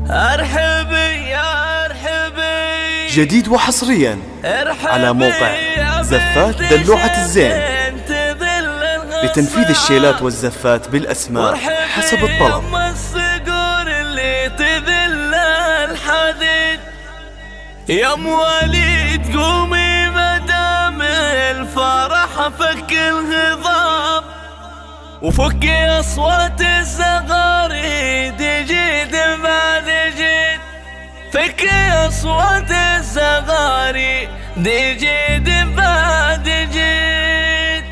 ارحبي يا ارحبي جديد وحصريا على موقع زفات دلوعة الزين لتنفيذ الشيلات والزفات بالأسماء حسب الطلب. الصقور اللي تذل الحديد يا ام وليد قومي مدام الفرح فك الهضاب وفكي اصوات الزغاريد جيد بعد جيد فكي اصوات الزغاريد جيد بعد جيد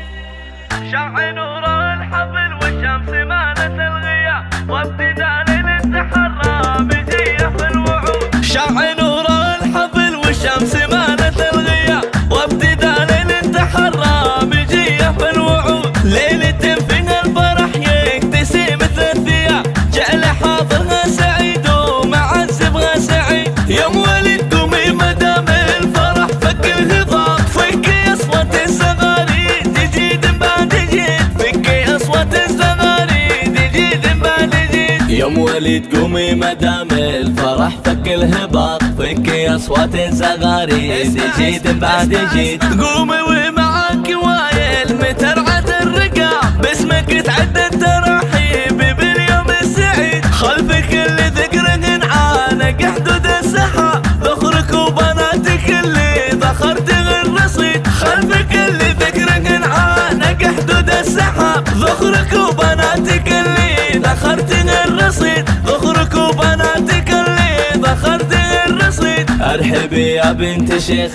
شع نور الحبل والشمس مالت الغياب وابتداء للتحرى بجيه في الوعود شع نور الحبل والشمس مالت الغياب وابتداء للتحرى بجيه في الوعود ليلة فيها الفرح يكتسي مثل الثياب جعل حاضرها سعيد ومعزبها سعيد يا ام وليد قومي مدام الفرح فك الهضاب فكي اصوات الزغاريد جيد بعد جيد فكي اصوات الزغاريد جيد بعد جيد يا ام وليد قومي مدام الفرح فك الهباط فكي اصوات الزغاريد جيد بعد جيد قومي ومعاك وايل مترعة الرقاب باسمك تعدد تراحيب باليوم السعيد خلفك اللي ذكرهن عانق حدود السحاب ذخرك وبناتك اللي ذخرت الرصيد خلفك اللي ذكرهن عانق حدود السحاب ذخرك وبناتك اللي ذخرت الرصيد ذخرك وبناتك اللي ذخرت الرصيد ارحبي يا بنت شيخ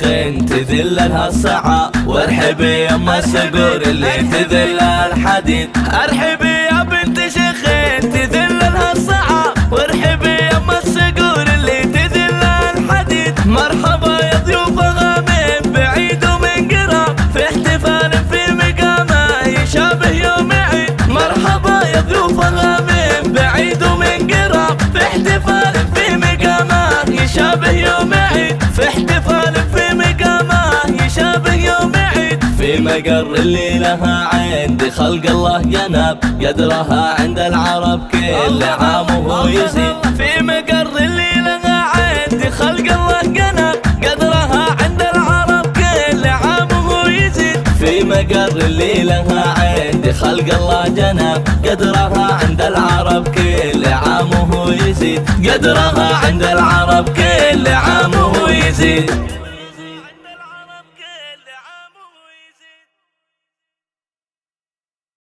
تذل لها الصعاب وارحبي يا ام الصقور اللي تذل الحديد ارحبي يا بنت شيخ تذل لها الصعاب وارحبي يا ام الصقور اللي تذل الحديد مرحبا يا ضيوفها من بعيد ومن قراب في احتفال في مقامه يشابه يوم عيد مرحبا يا ضيوفها من بعيد ومن قراب في احتفال في مقامه يشابه يوم عيد في احتفال في مقامه يشابه يوم عيد في مقر اللي لها عند خلق الله جناب قدرها عند العرب كل عام وهو يزيد في مقر اللي لها عند خلق الله جناب قدرها عند العرب كل عام وهو يزيد في مقر اللي لها عند خلق الله جناب قدرها عند العرب كل عام وهو يزيد قدرها عند العرب كل عام وهو يزيد